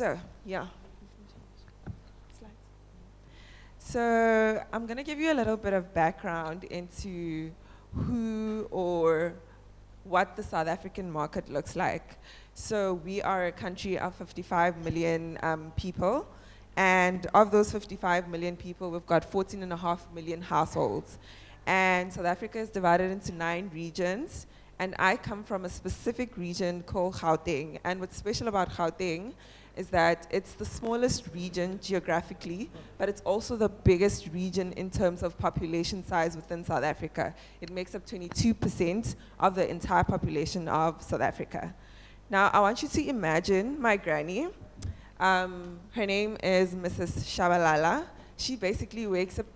So, yeah. So I'm going to give you a little bit of background into who or what the South African market looks like. So we are a country of 55 million people, and of those 55 million people, we've got 14.5 million households. And South Africa is divided into 9 regions, and I come from a specific region called Gauteng. And what's special about Gauteng is that it's the smallest region geographically, but it's also the biggest region in terms of population size within South Africa. It makes up 22% of the entire population of South Africa. Now, I want you to imagine my granny. Her name is Mrs. Shabalala. She basically wakes up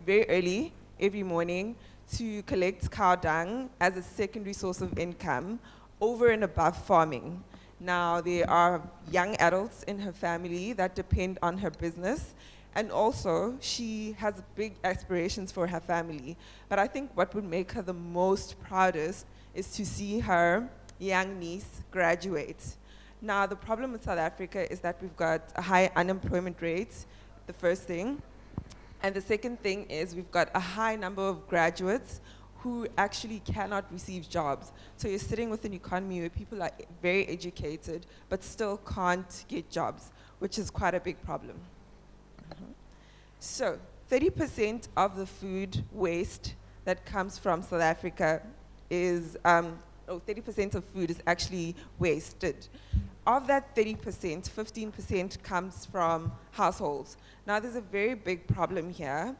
very early every morning to collect cow dung as a secondary source of income over and above farming. Now, there are young adults in her family that depend on her business, and also she has big aspirations for her family. But I think what would make her the most proudest is to see her young niece graduate. Now, the problem with South Africa is that we've got a high unemployment rate, the first thing. And the second thing is we've got a high number of graduates who actually cannot receive jobs. So you're sitting with an economy where people are very educated but still can't get jobs, which is quite a big problem. So 30% of the food waste that comes from South Africa is, 30% of food is actually wasted. Of that 30%, 15% comes from households. Now, there's a very big problem here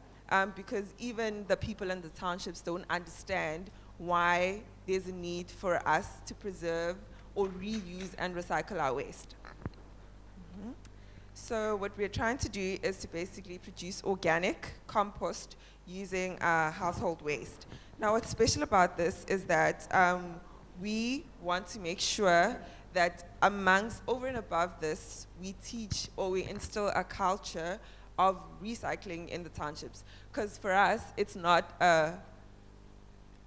because even the people in the townships don't understand why there's a need for us to preserve or reuse and recycle our waste. So what we're trying to do is to basically produce organic compost using household waste. Now, what's special about this is that we want to make sure that amongst, over and above this, we teach or we instill a culture of recycling in the townships. Because for us, it's not an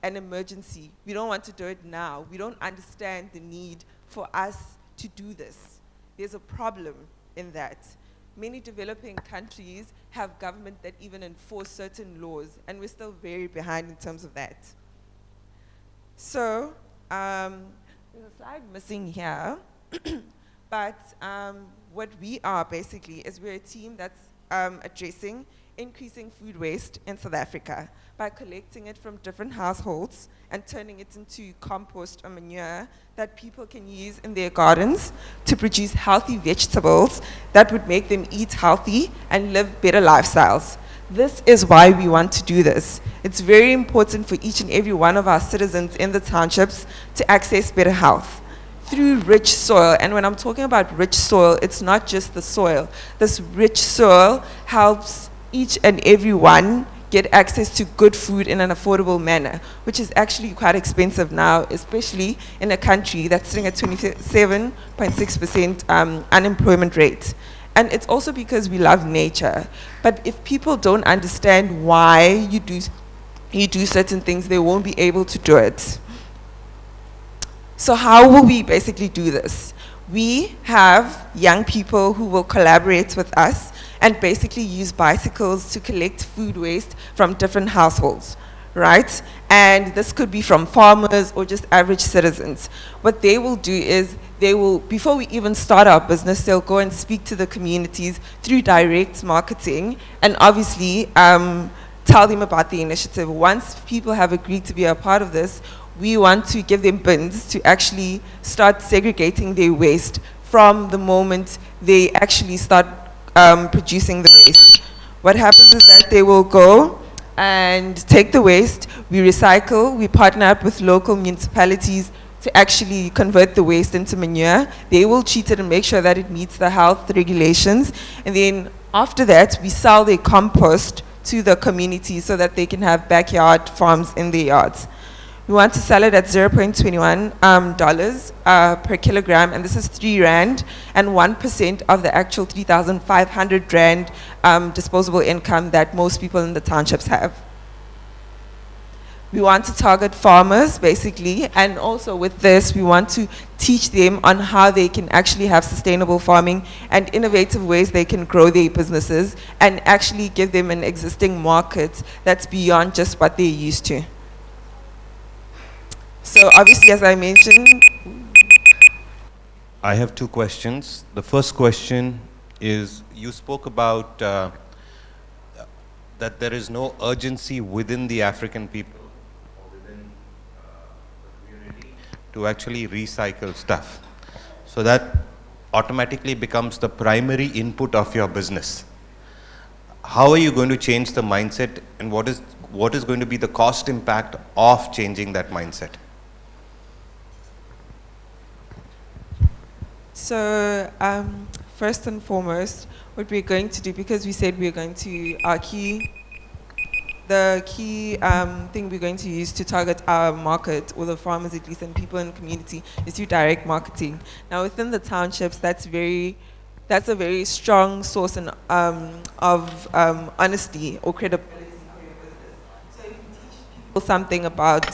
emergency. We don't want to do it now. We don't understand the need for us to do this. There's a problem in that. Many developing countries have government that even enforce certain laws, and we're still very behind in terms of that. So, there's a slide missing here, but what we are basically is we're a team that's addressing increasing food waste in South Africa by collecting it from different households and turning it into compost or manure that people can use in their gardens to produce healthy vegetables that would make them eat healthy and live better lifestyles. This is why we want to do this. It's very important for each and every one of our citizens in the townships to access better health through rich soil. And when I'm talking about rich soil, it's not just the soil. This rich soil helps each and every one get access to good food in an affordable manner, which is actually quite expensive now, especially in a country that's sitting at 27.6% unemployment rate. And it's also because we love nature. But if people don't understand why you do certain things, they won't be able to do it. So how will we basically do this? We have young people who will collaborate with us and basically use bicycles to collect food waste from different households, right? And this could be from farmers or just average citizens. What they will do is before we even start our business, they'll go and speak to the communities through direct marketing and obviously tell them about the initiative. Once people have agreed to be a part of this, we want to give them bins to actually start segregating their waste from the moment they actually start producing the waste. What happens is that they will go and take the waste, we recycle, we partner up with local municipalities to actually convert the waste into manure. They will treat it and make sure that it meets the health regulations. And then after that, we sell their compost to the community so that they can have backyard farms in their yards. We want to sell it at $0.21 per kilogram, and this is 3 Rand, and 1% of the actual 3,500 Rand disposable income that most people in the townships have. We want to target farmers, basically, and also with this, we want to teach them on how they can actually have sustainable farming and innovative ways they can grow their businesses and actually give them an existing market that's beyond just what they're used to. So obviously, as I mentioned, I have two questions. The first question is, you spoke about that there is no urgency within the African people to actually recycle stuff. So that automatically becomes the primary input of your business. How are you going to change the mindset, and what is going to be the cost impact of changing that mindset? So first and foremost, what we're going to do, because we said we're going to, the key thing we're going to use to target our market, or the farmers at least, and people in the community, is through direct marketing. Now within the townships, that's a very strong source of honesty or credibility for your business. So if you teach people something about,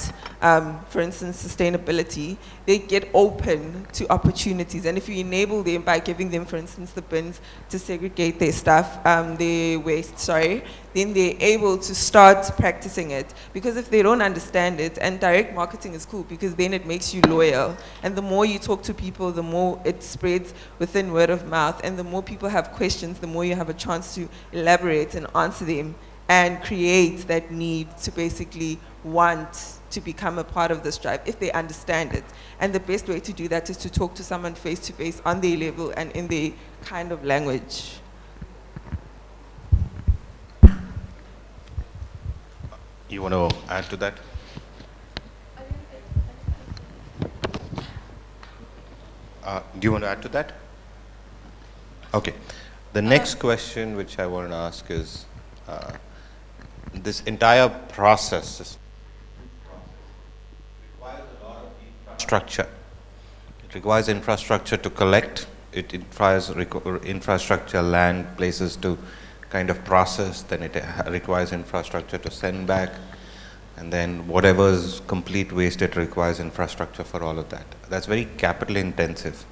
for instance, sustainability, they get open to opportunities. And if you enable them by giving them, for instance, the bins to segregate their stuff, their waste, then they're able to start practicing it. Because if they don't understand it, and direct marketing is cool because then it makes you loyal. And the more you talk to people, the more it spreads within word of mouth. And the more people have questions, the more you have a chance to elaborate and answer them and create that need to basically want to become a part of this tribe if they understand it. And the best way to do that is to talk to someone face to face on their level and in their kind of language. You want to add to that? Do you want to add to that? Okay. The next question which I want to ask is, this entire process requires a lot of infrastructure. It requires infrastructure to collect. It requires infrastructure, land, places to kind of process. Then it requires infrastructure to send back. And then whatever is complete waste, it requires infrastructure for all of that. That's very capital intensive.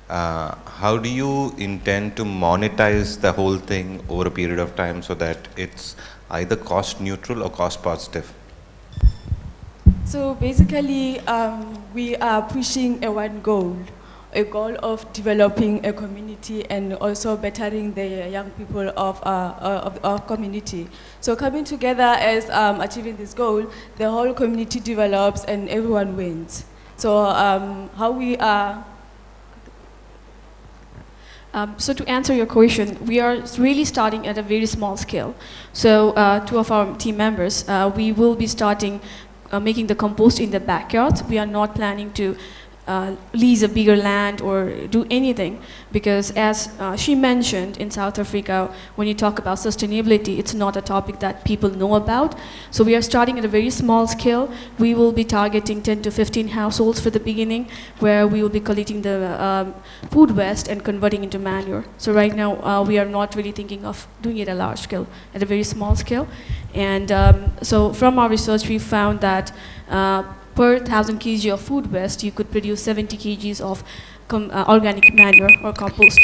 How do you intend to monetize the whole thing over a period of time so that it's either cost neutral or cost positive? So basically, we are pushing a goal of developing a community and also bettering the young people of our community. So coming together as achieving this goal, the whole community develops and everyone wins. So how we are... So to answer your question, we are really starting at a very small scale. So two of our team members, we will be starting making the compost in the backyard. We are not planning to lease a bigger land or do anything, because as she mentioned, in South Africa, when you talk about sustainability, it's not a topic that people know about. So we are starting at a very small scale. We will be targeting 10 to 15 households for the beginning, where we will be collecting the food waste and converting into manure. So right now we are not really thinking of doing it at a large scale, at a very small scale. And so from our research, we found that per 1,000 kg of food waste, you could produce 70 kgs of organic manure or compost.